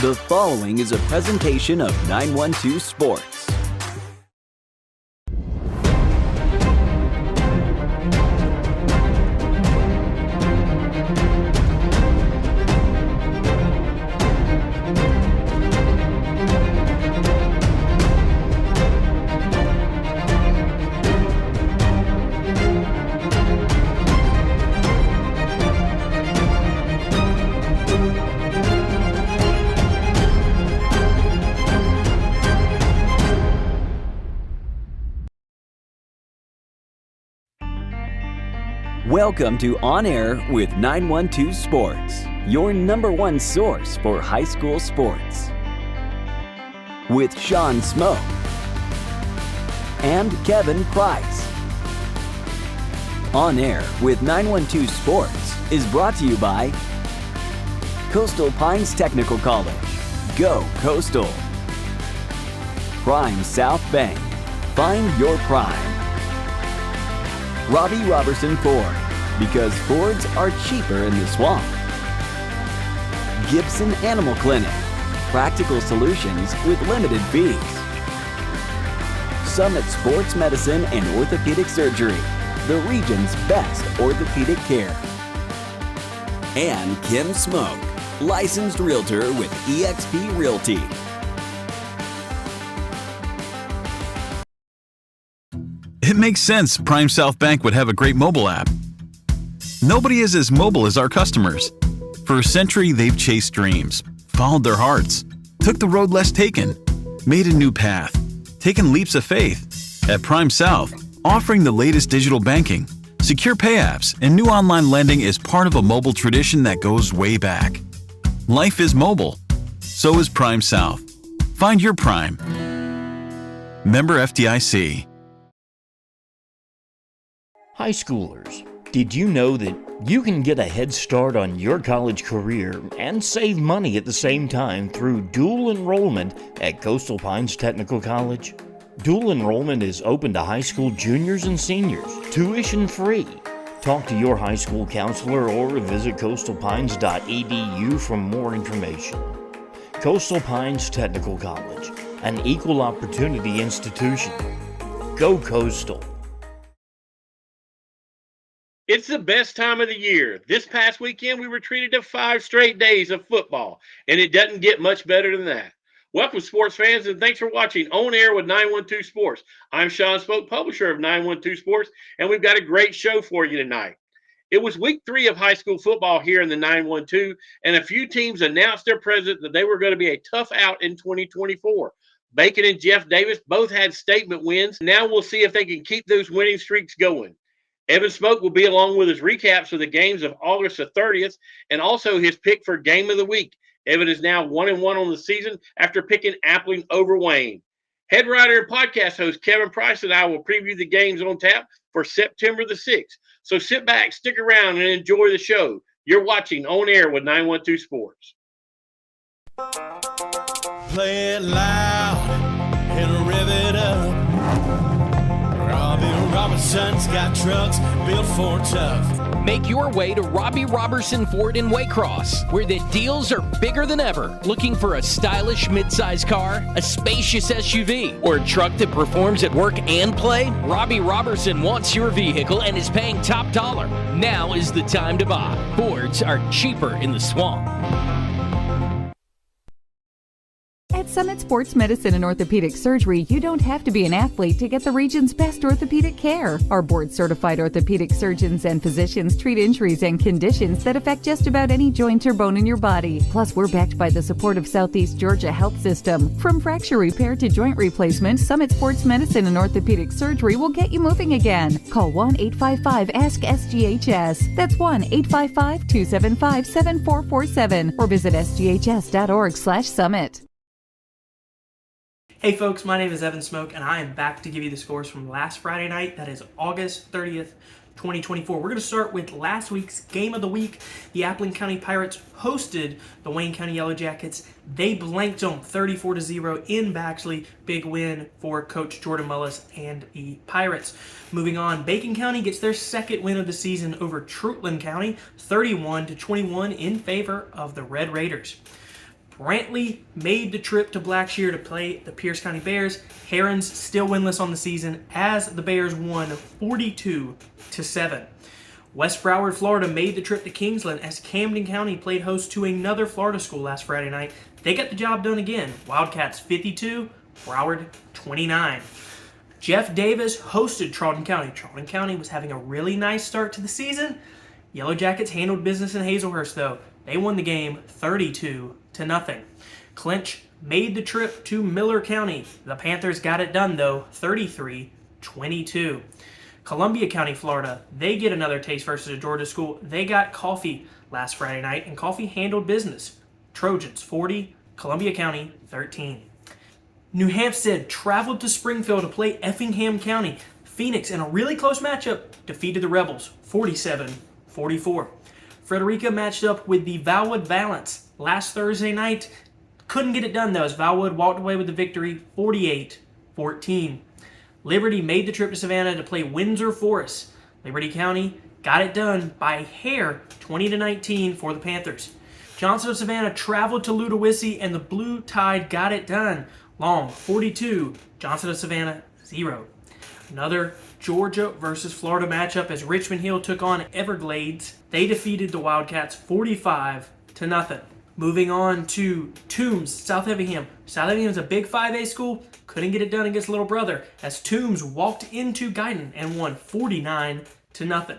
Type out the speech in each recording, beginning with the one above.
The following is a presentation of 912 Sports. Welcome to On Air with 912 Sports, your number one source for high school sports. With Sean Smoke and Kevin Price. On Air with 912 Sports is brought to you by Coastal Pines Technical College. Go Coastal. Prime South Bank. Find your prime. Robbie Robertson Ford, because Fords are cheaper in the swamp. Gibson Animal Clinic, practical solutions with limited fees. Summit Sports Medicine and Orthopedic Surgery, the region's best orthopedic care. And Kim Smoke, licensed realtor with eXp Realty. It makes sense Prime South Bank would have a great mobile app. Nobody is as mobile as our customers. For a century, they've chased dreams, followed their hearts, took the road less taken, made a new path, taken leaps of faith. At Prime South, offering the latest digital banking, secure pay apps, and new online lending is part of a mobile tradition that goes way back. Life is mobile. So is Prime South. Find your Prime. Member FDIC. High schoolers, did you know that you can get a head start on your college career and save money at the same time through dual enrollment at Coastal Pines Technical College? Dual enrollment is open to high school juniors and seniors, tuition free. Talk to your high school counselor or visit coastalpines.edu for more information. Coastal Pines Technical College, an equal opportunity institution. Go Coastal. It's the best time of the year. This past weekend, we were treated to 5 straight days of football, and it doesn't get much better than that. Welcome, sports fans, and thanks for watching On Air with 912 Sports. I'm Sean Smoke, publisher of 912 Sports, and we've got a great show for you tonight. It was week 3 of high school football here in the 912, and a few teams announced their president that they were going to be a tough out in 2024. Bacon and Jeff Davis both had statement wins. Now we'll see if they can keep those winning streaks going. Evan Smoke will be along with his recaps of the games of August the 30th and also his pick for Game of the Week. Evan is now 1-1 on the season after picking Appling over Wayne. Head writer and podcast host Kevin Price and I will preview the games on tap for September the 6th. So sit back, stick around, and enjoy the show. You're watching On Air with 912 Sports. Play it loud and rev it up. Robbie Robertson's got trucks built for tough. Make your way to Robbie Robertson Ford in Waycross, where the deals are bigger than ever. Looking for a stylish midsize car, a spacious SUV, or a truck that performs at work and play? Robbie Robertson wants your vehicle and is paying top dollar. Now is the time to buy. Fords are cheaper in the swamp. At Summit Sports Medicine and Orthopedic Surgery, you don't have to be an athlete to get the region's best orthopedic care. Our board-certified orthopedic surgeons and physicians treat injuries and conditions that affect just about any joint or bone in your body. Plus, we're backed by the support of Southeast Georgia Health System. From fracture repair to joint replacement, Summit Sports Medicine and Orthopedic Surgery will get you moving again. Call 1-855-ASK-SGHS. That's 1-855-275-7447 or visit sghs.org/summit. Hey folks, my name is Evan Smoke, and I am back to give you the scores from last Friday night. That is August 30th, 2024. We're going to start with last week's game of the week. The Appling County Pirates hosted the Wayne County Yellow Jackets. They blanked them 34-0 in Baxley. Big win for Coach Jordan Mullis and the Pirates. Moving on, Bacon County gets their second win of the season over Troutland County, 31-21 in favor of the Red Raiders. Brantley made the trip to Blackshear to play the Pierce County Bears. Herons still winless on the season as the Bears won 42-7. West Broward, Florida made the trip to Kingsland as Camden County played host to another Florida school last Friday night. They got the job done again. Wildcats 52, Broward 29. Jeff Davis hosted Charlton County. Charlton County was having a really nice start to the season. Yellow Jackets handled business in Hazelhurst though. They won the game 32-0. Clinch made the trip to Miller County. The Panthers got it done though, 33-22. Columbia County, Florida, they get another taste versus a Georgia school. They got Coffee last Friday night, and Coffee handled business. Trojans 40, Columbia County 13. New Hampstead traveled to Springfield to play Effingham County. Phoenix, in a really close matchup, defeated the Rebels 47-44. Frederica matched up with the Valwood Valance last Thursday night. Couldn't get it done though, as Valwood walked away with the victory 48-14. Liberty made the trip to Savannah to play Windsor Forest. Liberty County got it done by a hair, 20-19 for the Panthers. Johnson of Savannah traveled to Ludowici, and the Blue Tide got it done. Long 42, Johnson of Savannah 0. Another Georgia versus Florida matchup as Richmond Hill took on Everglades. They defeated the Wildcats 45-0. Moving on to Toombs, South Effingham. South Effingham is a big 5A school. Couldn't get it done against Little Brother as Toombs walked into Guyton and won 49-0.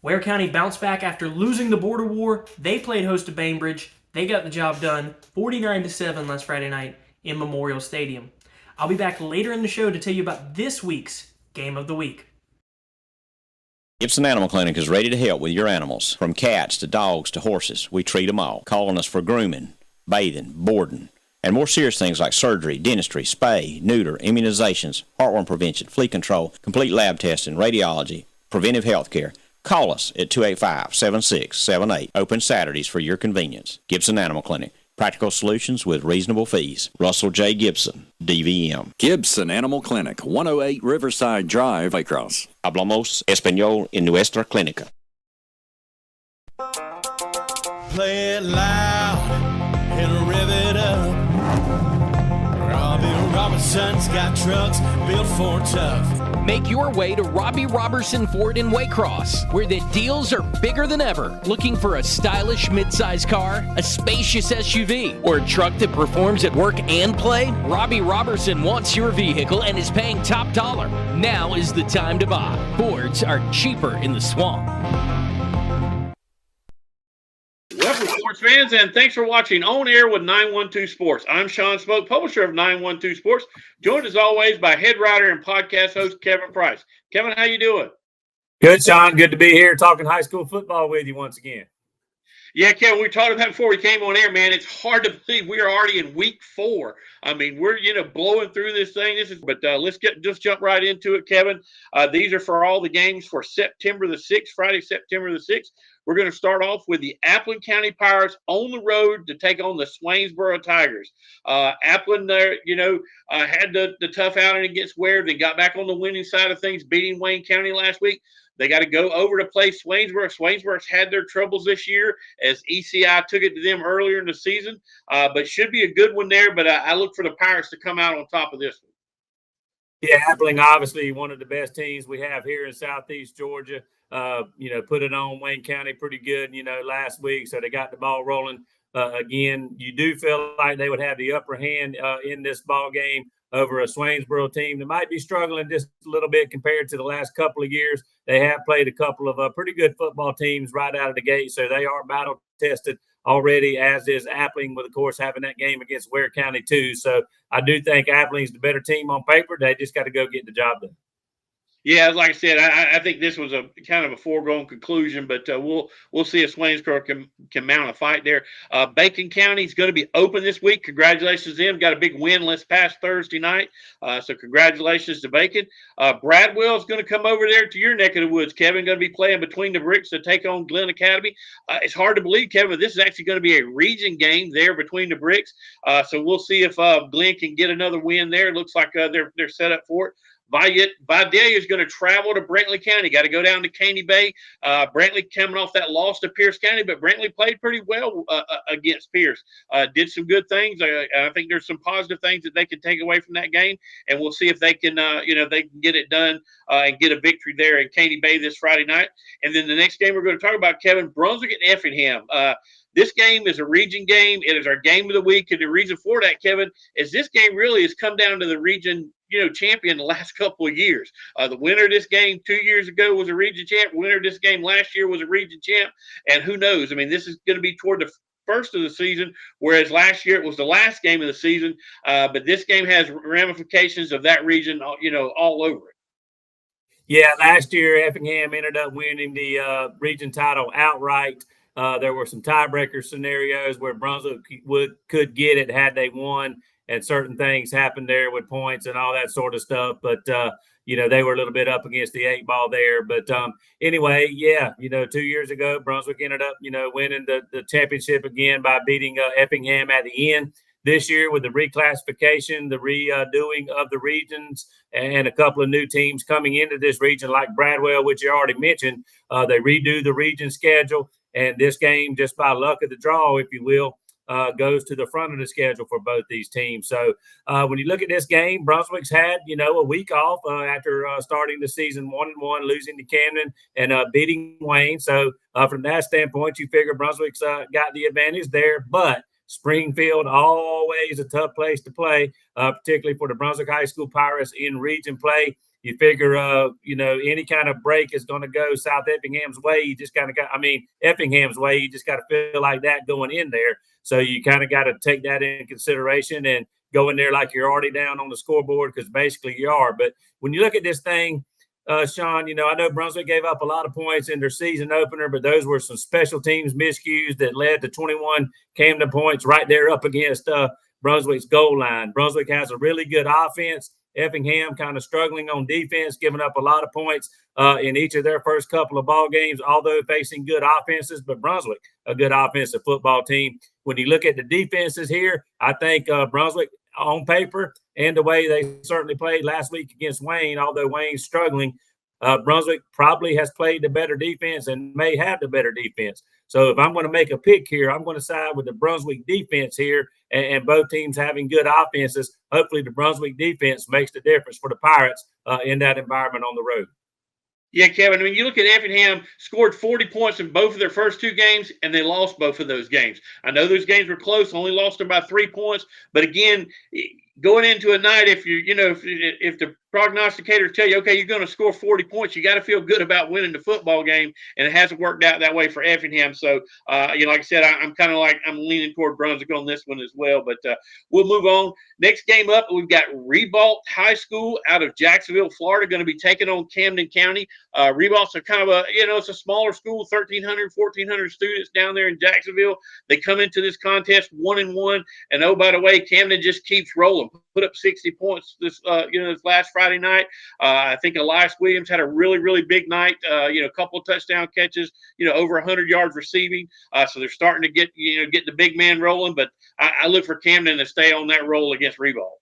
Ware County bounced back after losing the border war. They played host to Bainbridge. They got the job done 49-7 last Friday night in Memorial Stadium. I'll be back later in the show to tell you about this week's Game of the Week. Gibson Animal Clinic is ready to help with your animals. From cats to dogs to horses, we treat them all. Call on us for grooming, bathing, boarding, and more serious things like surgery, dentistry, spay, neuter, immunizations, heartworm prevention, flea control, complete lab testing, radiology, preventive health care. Call us at 285-7678. Open Saturdays for your convenience. Gibson Animal Clinic. Practical solutions with reasonable fees. Russell J. Gibson, DVM. Gibson Animal Clinic, 108 Riverside Drive, Waycross. Hablamos español en nuestra clínica. Play it loud and rev it up. Robbie Robertson's got trucks built for tough. Make your way to Robbie Robertson Ford in Waycross, where the deals are bigger than ever. Looking for a stylish midsize car, a spacious SUV, or a truck that performs at work and play? Robbie Robertson wants your vehicle and is paying top dollar. Now is the time to buy. Fords are cheaper in the swamp. Welcome, sports fans, and thanks for watching On Air with 912 Sports. I'm Sean Smoke, publisher of 912 Sports, joined as always by head writer and podcast host Kevin Price. Kevin, how you doing? Good, Sean. Good to be here talking high school football with you once again. Yeah, Kevin, we talked about before we came on air, man. It's hard to believe we are already in week 4. I mean, we're blowing through this thing. But let's just jump right into it, Kevin. These are for all the games for September the 6th, Friday, September the 6th. We're going to start off with the Appling County Pirates on the road to take on the Swainsboro Tigers. Appling, there, had the tough outing against Ware. They got back on the winning side of things, beating Wayne County last week. They got to go over to play Swainsboro. Swainsboro's had their troubles this year as ECI took it to them earlier in the season, but should be a good one there. But I look for the Pirates to come out on top of this one. Yeah, Appling, obviously one of the best teams we have here in Southeast Georgia. Put it on Wayne County pretty good, last week. So they got the ball rolling again. You do feel like they would have the upper hand in this ball game over a Swainsboro team that might be struggling just a little bit compared to the last couple of years. They have played a couple of pretty good football teams right out of the gate, so they are battle tested already, as is Appling, with, of course, having that game against Ware County too. So I do think Appling's the better team on paper. They just got to go get the job done. Yeah, like I said, I think this was a kind of a foregone conclusion, but we'll see if Swainsboro can mount a fight there. Bacon County is going to be open this week. Congratulations to them. Got a big win this past Thursday night, so congratulations to Bacon. Bradwell is going to come over there to your neck of the woods, Kevin. Going to be playing between the bricks to take on Glen Academy. It's hard to believe, Kevin, but this is actually going to be a region game there between the bricks. So we'll see if Glen can get another win there. It looks like they're set up for it. Vidalia is going to travel to Brantley County. Got to go down to Caney Bay. Brantley coming off that loss to Pierce County, but Brantley played pretty well against Pierce. Did some good things. I think there's some positive things that they can take away from that game, and we'll see if they can, they can get it done and get a victory there in Caney Bay this Friday night. And then the next game we're going to talk about, Kevin, Brunswick and Effingham. This game is a region game. It is our game of the week. And the reason for that, Kevin, is this game really has come down to the region, champion the last couple of years. The winner of this game 2 years ago was a region champ. Winner of this game last year was a region champ. And who knows? I mean, this is going to be toward the first of the season, whereas last year it was the last game of the season. But this game has ramifications of that region, all over it. Yeah, last year Effingham ended up winning the region title outright. There were some tiebreaker scenarios where Brunswick could get it had they won, and certain things happened there with points and all that sort of stuff. But, they were a little bit up against the 8 ball there. But anyway, 2 years ago, Brunswick ended up, winning the championship again by beating Effingham at the end. This year, with the reclassification, the redoing of the regions, and a couple of new teams coming into this region, like Bradwell, which you already mentioned, they redo the region schedule. And this game, just by luck of the draw, if you will, goes to the front of the schedule for both these teams. So when you look at this game, Brunswick's had, a week off after starting the season 1-1, losing to Camden and beating Wayne. So from that standpoint, you figure Brunswick's got the advantage there. But Springfield, always a tough place to play, particularly for the Brunswick High School Pirates in region play. You figure, any kind of break is going to go South Effingham's way. You just kind of Effingham's way. You just got to feel like that going in there. So you kind of got to take that into consideration and go in there like you're already down on the scoreboard, because basically you are. But when you look at this thing, Sean, I know Brunswick gave up a lot of points in their season opener, but those were some special teams miscues that led to 21 Camden points right there up against Brunswick's goal line. Brunswick has a really good offense. Effingham kind of struggling on defense, giving up a lot of points in each of their first couple of ball games, although facing good offenses. But Brunswick, a good offensive football team. When you look at the defenses here, I think Brunswick on paper and the way they certainly played last week against Wayne, although Wayne's struggling, Brunswick probably has played the better defense and may have the better defense. So if I'm going to make a pick here, I'm going to side with the Brunswick defense here, and both teams having good offenses. Hopefully the Brunswick defense makes the difference for the Pirates in that environment on the road. Yeah, Kevin, I mean, you look at Effingham, scored 40 points in both of their first 2 games, and they lost both of those games. I know those games were close, only lost them by 3 points. But again, going into a night, if if the prognosticators tell you, okay, you're going to score 40 points, you got to feel good about winning the football game, and it hasn't worked out that way for Effingham. So, like I said, I'm kind of I'm leaning toward Brunswick on this one as well. But we'll move on. Next game up, we've got Ribault High School out of Jacksonville, Florida, going to be taking on Camden County. Ribault's a kind of it's a smaller school, 1,300, 1,400 students down there in Jacksonville. They come into this contest 1-1, and oh, by the way, Camden just keeps rolling. Put up 60 points this last Friday night. I think Elias Williams had a really, really big night. A couple of touchdown catches. Over 100 yards receiving. So they're starting to get the big man rolling. But I look for Camden to stay on that roll against Ribault.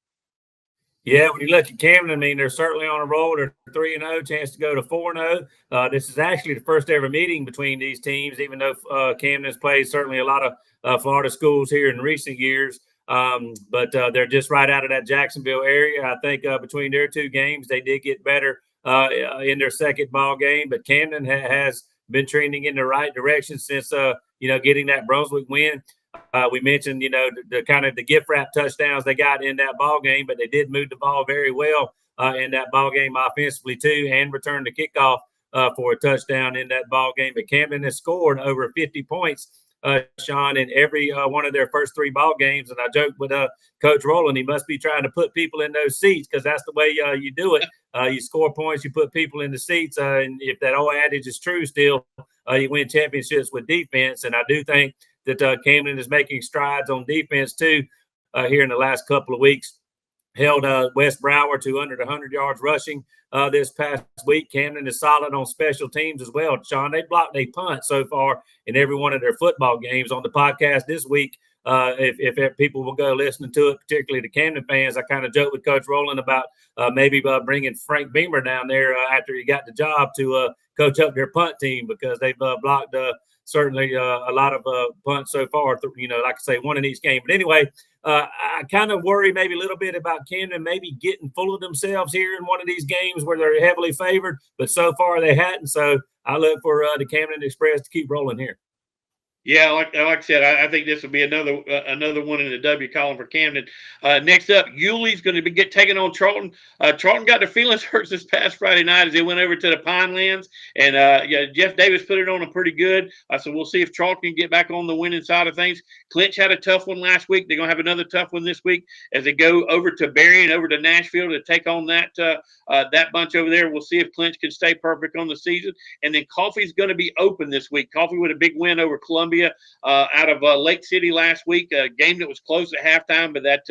Yeah, when you look at Camden, I mean, they're certainly on a roll. They're 3-0, chance to go to 4-0. This is actually the first ever meeting between these teams, even though Camden's played certainly a lot of Florida schools here in recent years. But they're just right out of that Jacksonville area. I think between their 2 games, they did get better in their second ball game. But Camden has been trending in the right direction since, getting that Brunswick win. We mentioned, the kind of the gift wrap touchdowns they got in that ball game, but they did move the ball very well in that ball game offensively too, and returned the kickoff for a touchdown in that ball game. But Camden has scored over 50 points, Sean, in every one of their first 3 ball games. And I joked with Coach Rowland, he must be trying to put people in those seats, because that's the way you do it. You score points, you put people in the seats, and if that old adage is true still, you win championships with defense. And I do think that Camden is making strides on defense too here in the last couple of weeks. Held West Broward to under 100 yards rushing this past week. Camden is solid on special teams as well. Sean, they blocked a punt so far in every one of their football games. On the podcast this week, if people will go listening to it, particularly the Camden fans. I kind of joked with Coach Rowland about maybe bringing Frank Beamer down there after he got the job to coach up their punt team, because they've blocked certainly a lot of punts so far. Like I say, one in each game. But anyway, I kind of worry maybe a little bit about Camden maybe getting full of themselves here in one of these games where they're heavily favored, but so far they hadn't. So I look for the Camden Express to keep rolling here. Yeah, like I said, I think this will be another one in the W column for Camden. Next up, Yulee's going to be taking on Charlton. Charlton got their feelings hurt this past Friday night as they went over to the Pinelands, and Jeff Davis put it on them pretty good. So we'll see if Charlton can get back on the winning side of things. Clinch had a tough one last week. They're going to have another tough one this week as they go over to Berrien, over to Nashville to take on that bunch over there. We'll see if Clinch can stay perfect on the season. And then Coffee's going to be open this week. Coffee with a big win over Columbia out of Lake City last week, a game that was close at halftime, but that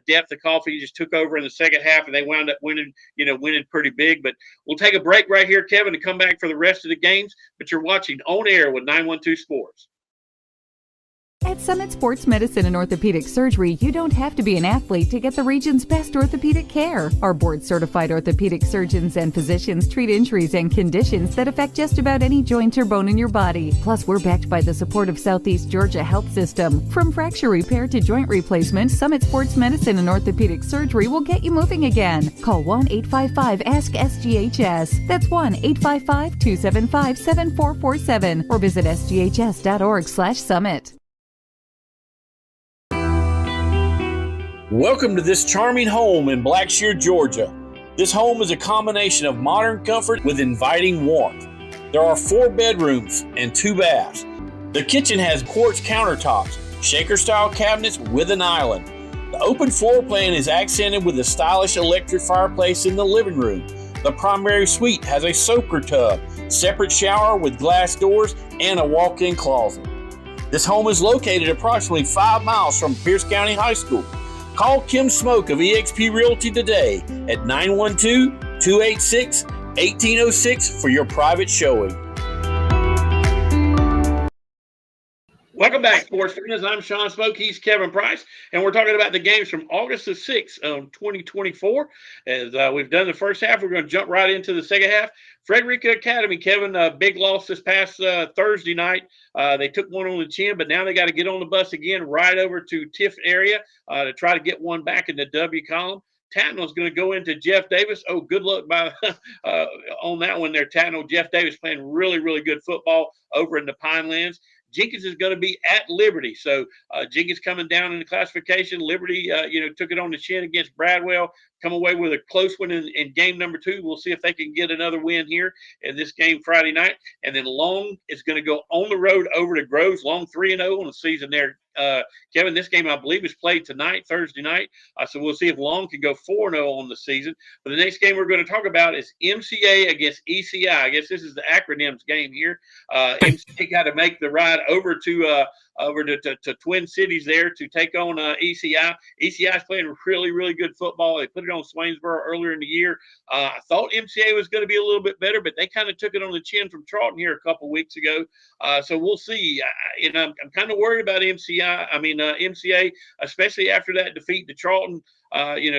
depth of Coffee just took over in the second half, and they wound up winning pretty big. But we'll take a break right here, Kevin, to come back for the rest of the games. But you're watching On Air with 912 Sports. At Summit Sports Medicine and Orthopedic Surgery, you don't have to be an athlete to get the region's best orthopedic care. Our board-certified orthopedic surgeons and physicians treat injuries and conditions that affect just about any joint or bone in your body. Plus, we're backed by the support of Southeast Georgia Health System. From fracture repair to joint replacement, Summit Sports Medicine and Orthopedic Surgery will get you moving again. Call 1-855-ASK-SGHS. That's 1-855-275-7447 or visit sghs.org/summit. Welcome to this charming home in Blackshear, Georgia. This home is a combination of modern comfort with inviting warmth. There are 4 bedrooms and 2 baths. The kitchen has quartz countertops, shaker-style cabinets with an island. The open floor plan is accented with a stylish electric fireplace in the living room. The primary suite has a soaker tub, separate shower with glass doors, and a walk-in closet. This home is located approximately 5 miles from Pierce County High School. Call Kim Smoke of eXp Realty today at 912-286-1806 for your private showing. Welcome back, sports fans. I'm Sean Smoke. He's Kevin Price, and we're talking about the games from August the 6th, 2024. As we've done the first half, we're going to jump right into the second half. Frederica Academy, Kevin, big loss this past Thursday night. They took one on the chin, but now they got to get on the bus again right over to Tiff area to try to get one back in the W column. Tatnall's going to go into Jeff Davis. Oh, good luck on that one there, Tatnall. Jeff Davis playing really, really good football over in the Pinelands. Jenkins is going to be at Liberty. So Jenkins coming down in the classification. Liberty, took it on the chin against Bradwell, come away with a close one in game number 2. We'll see if they can get another win here in this game Friday night. And then Long is going to go on the road over to Groves. Long 3-0 on the season there. Kevin, this game, I believe, is played tonight, Thursday night. So we'll see if Long can go 4-0 on the season. But the next game we're going to talk about is MCA against ECI. I guess this is the acronyms game here. MCA got to make the ride over to Twin Cities there to take on ECI. ECI is playing really, really good football. They put it on Swainsboro earlier in the year. I thought MCA was going to be a little bit better, but they kind of took it on the chin from Charlton here a couple weeks ago. So we'll see. I'm kind of worried about MCA, especially after that defeat to Charlton.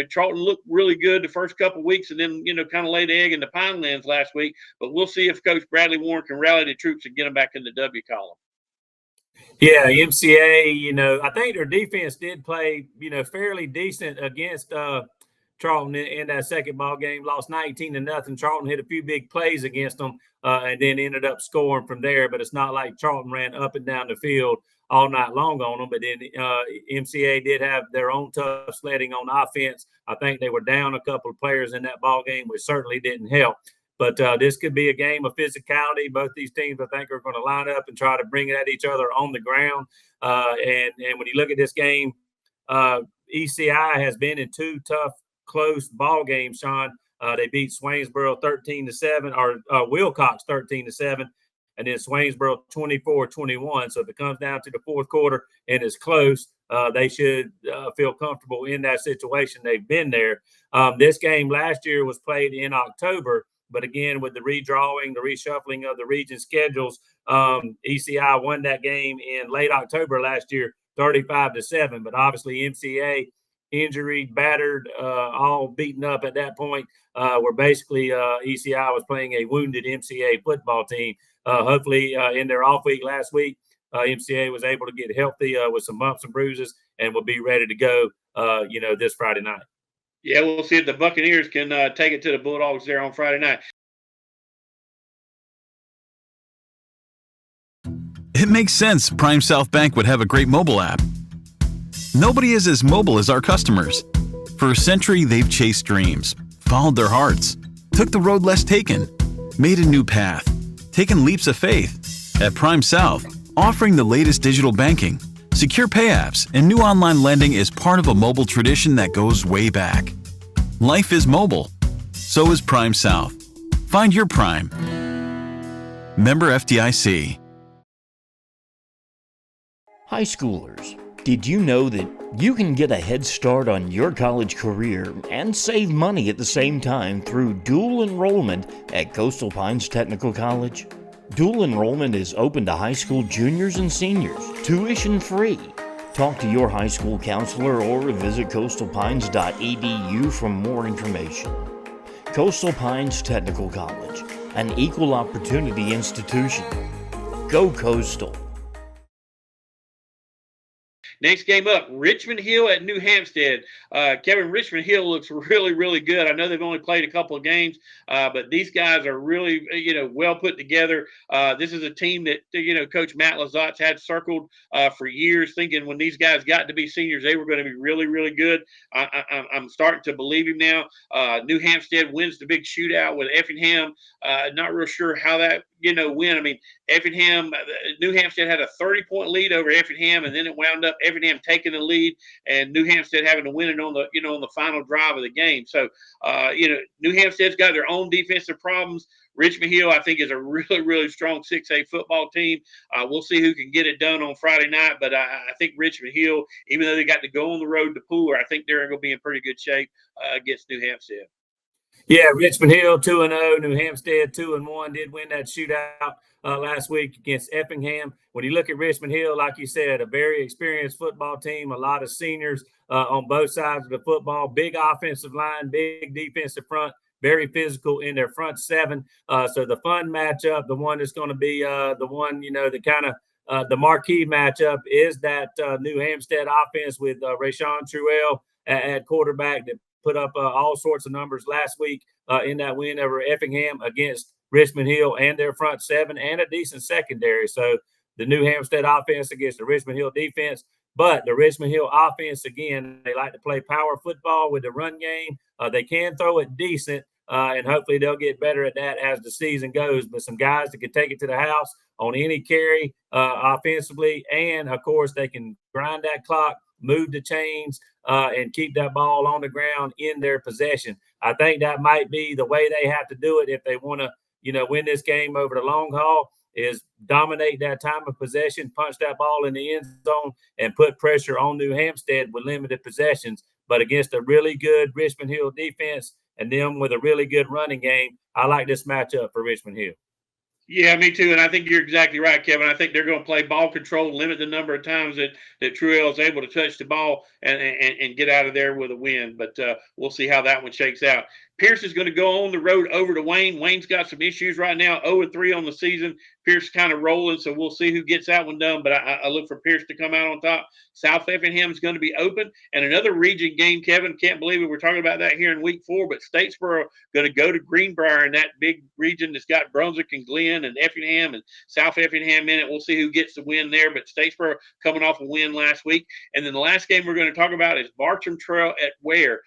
Charlton looked really good the first couple of weeks and then, kind of laid the egg in the Pinelands last week. But we'll see if Coach Bradley Warren can rally the troops and get them back in the W column. Yeah, MCA, I think their defense did play, fairly decent against Charlton in that second ball game. Lost 19-0. Charlton hit a few big plays against them and then ended up scoring from there. But it's not like Charlton ran up and down the field all night long on them. But then MCA did have their own tough sledding on offense. I think they were down a couple of players in that ball game, which certainly didn't help. But this could be a game of physicality. Both these teams, I think, are going to line up and try to bring it at each other on the ground. And when you look at this game, ECI has been in 2 tough, close ball games, Sean. They beat Swainsboro 13-7, or Wilcox 13-7, and then Swainsboro 24-21. So if it comes down to the fourth quarter and it's close, they should feel comfortable in that situation. They've been there. This game last year was played in October. But again, with the redrawing, the reshuffling of the region schedules, ECI won that game in late October last year 35-7. But obviously MCA injury, battered, all beaten up at that point, where basically ECI was playing a wounded MCA football team. Hopefully in their off week last week, MCA was able to get healthy with some bumps and bruises and will be ready to go, this Friday night. Yeah, we'll see if the Buccaneers can take it to the Bulldogs there on Friday night. It makes sense Prime South Bank would have a great mobile app. Nobody is as mobile as our customers. For a century, they've chased dreams, followed their hearts, took the road less taken, made a new path, taken leaps of faith. At Prime South, offering the latest digital banking, secure pay apps, and new online lending is part of a mobile tradition that goes way back. Life is mobile. So is Prime South. Find your Prime. Member FDIC. High schoolers, did you know that you can get a head start on your college career and save money at the same time through dual enrollment at Coastal Pines Technical College? Dual enrollment is open to high school juniors and seniors, tuition free. Talk to your high school counselor or visit coastalpines.edu for more information. Coastal Pines Technical College, an equal opportunity institution. Go Coastal. Next game up, Richmond Hill at New Hampstead. Kevin, Richmond Hill looks really, really good. I know they've only played a couple of games, but these guys are really, well put together. This is a team that, Coach Matt Lazat's had circled for years, thinking when these guys got to be seniors, they were going to be really, really good. I'm starting to believe him now. New Hampstead wins the big shootout with Effingham. Not real sure how that, win. I mean, Effingham, New Hampstead had a 30-point lead over Effingham, and then it wound up Effingham taking the lead and New Hampstead having to win it on the, on the final drive of the game. So, New Hampstead's got their own defensive problems. Richmond Hill, I think, is a really, really strong 6A football team. We'll see who can get it done on Friday night, but I think Richmond Hill, even though they got to go on the road to Pooler, I think they're going to be in pretty good shape against New Hampstead. Yeah, Richmond Hill 2-0, New Hampstead 2-1. Did win that shootout last week against Effingham. When you look at Richmond Hill, like you said, a very experienced football team, a lot of seniors on both sides of the football, big offensive line, big defensive front, very physical in their front seven. So the fun matchup, the one that's going to be the one, the kind of the marquee matchup is that New Hampstead offense with Rashawn Truell at quarterback that put up all sorts of numbers last week in that win over Effingham against Richmond Hill and their front seven and a decent secondary. So the New Hampstead offense against the Richmond Hill defense. But the Richmond Hill offense, again, they like to play power football with the run game. They can throw it decent, and hopefully they'll get better at that as the season goes. But some guys that can take it to the house on any carry offensively, and, of course, they can grind that clock, move the chains, and keep that ball on the ground in their possession. I think that might be the way they have to do it if they want to, win this game over the long haul, is dominate that time of possession, punch that ball in the end zone, and put pressure on New Hampstead with limited possessions. But against a really good Richmond Hill defense and them with a really good running game, I like this matchup for Richmond Hill. Yeah, me too. And I think you're exactly right, Kevin. I think they're going to play ball control, limit the number of times that Truell is able to touch the ball and get out of there with a win. But we'll see how that one shakes out. Pierce is going to go on the road over to Wayne. Wayne's got some issues right now, 0-3 on the season. Pierce kind of rolling, so we'll see who gets that one done. But I look for Pierce to come out on top. South Effingham is going to be open. And another region game, Kevin, can't believe it. We're talking about that here in week 4, but Statesboro going to go to Greenbrier in that big region that's got Brunswick and Glenn and Effingham and South Effingham in it. We'll see who gets the win there. But Statesboro coming off a win last week. And then the last game we're going to talk about is Bartram Trail at Ware.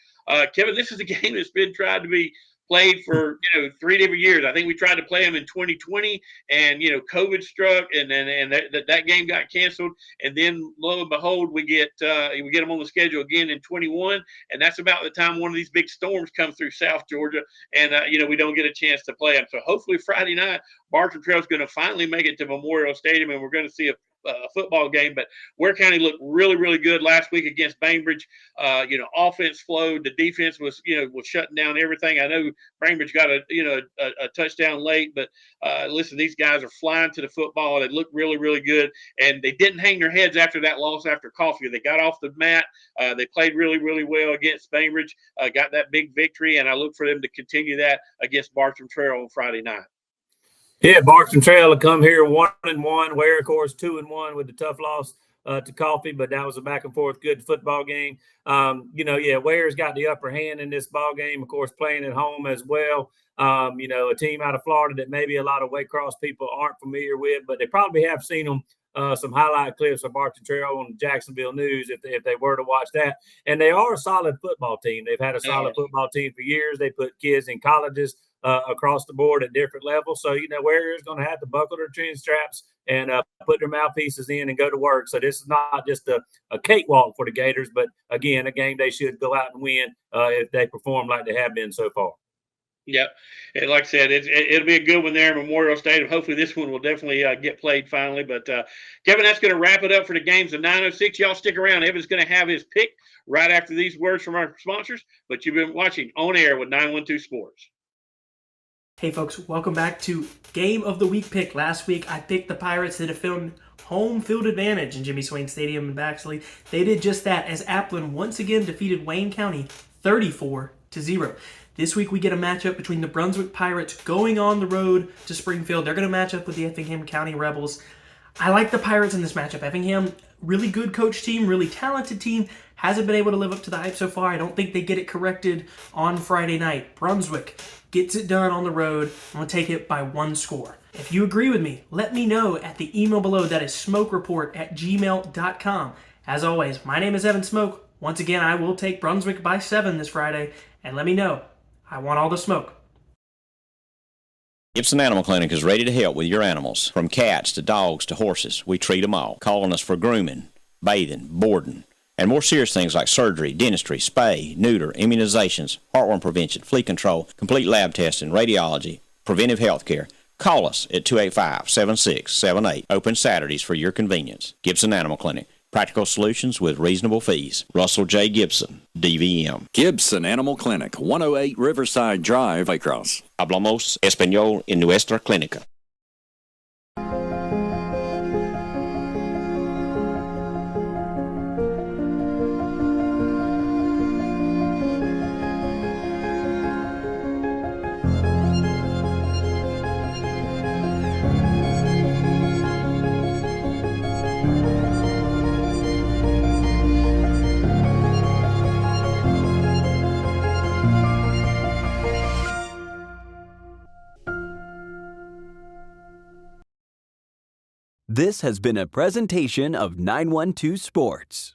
Kevin, this is a game that's been tried to be played for 3 different years. I think we tried to play them in 2020, and COVID struck, and that game got canceled. And then lo and behold, we get them on the schedule again in 21, and that's about the time one of these big storms comes through South Georgia, and we don't get a chance to play them. So hopefully Friday night, Bartram Trail is going to finally make it to Memorial Stadium, and we're going to see football game, but Ware County looked really, really good last week against Bainbridge. Offense flowed. The defense was shutting down everything. I know Bainbridge got a touchdown late, but listen, these guys are flying to the football. They look really, really good, and they didn't hang their heads after that loss after coffee. They got off the mat. They played really, really well against Bainbridge. Got that big victory, and I look for them to continue that against Bartram Trail on Friday night. Yeah, Bartram Trail will come here 1-1. Ware, of course, 2-1 with the tough loss to Coffee, but that was a back and forth good football game. Ware's got the upper hand in this ball game, of course, playing at home as well. A team out of Florida that maybe a lot of Waycross people aren't familiar with, but they probably have seen them. Some highlight clips of Bartram Trail on the Jacksonville News if they were to watch that. And they are a solid football team. They've had a solid football team for years. They put kids in colleges across the board at different levels. So, Ware is going to have to buckle their chin straps and put their mouthpieces in and go to work. So this is not just a cakewalk for the Gators, but, again, a game they should go out and win if they perform like they have been so far. Yep. And like I said, it'll be a good one there in Memorial Stadium. Hopefully this one will definitely get played finally. But, Kevin, that's going to wrap it up for the games of 9:06. Y'all stick around. Evan's going to have his pick right after these words from our sponsors. But you've been watching On Air with 912 Sports. Hey, folks, welcome back to Game of the Week pick. Last week, I picked the Pirates to defend home field advantage in Jimmy Swain Stadium in Baxley. They did just that as Applin once again defeated Wayne County 34-0. This week, we get a matchup between the Brunswick Pirates going on the road to Springfield. They're going to match up with the Effingham County Rebels. I like the Pirates in this matchup. Effingham, really good coach team, really talented team. Hasn't been able to live up to the hype so far. I don't think they get it corrected on Friday night. Brunswick gets it done on the road. I'm going to take it by 1 score. If you agree with me, let me know at the email below. That is smokereport@gmail.com. As always, my name is Evan Smoke. Once again, I will take Brunswick by 7 this Friday. And let me know. I want all the smoke. Gibson Animal Clinic is ready to help with your animals. From cats to dogs to horses, we treat them all. Calling us for grooming, bathing, boarding, and more serious things like surgery, dentistry, spay, neuter, immunizations, heartworm prevention, flea control, complete lab testing, radiology, preventive health care. Call us at 285-7678. Open Saturdays for your convenience. Gibson Animal Clinic. Practical solutions with reasonable fees. Russell J. Gibson, DVM. Gibson Animal Clinic, 108 Riverside Drive, Waycross. Hablamos español en nuestra clínica. This has been a presentation of 912 Sports.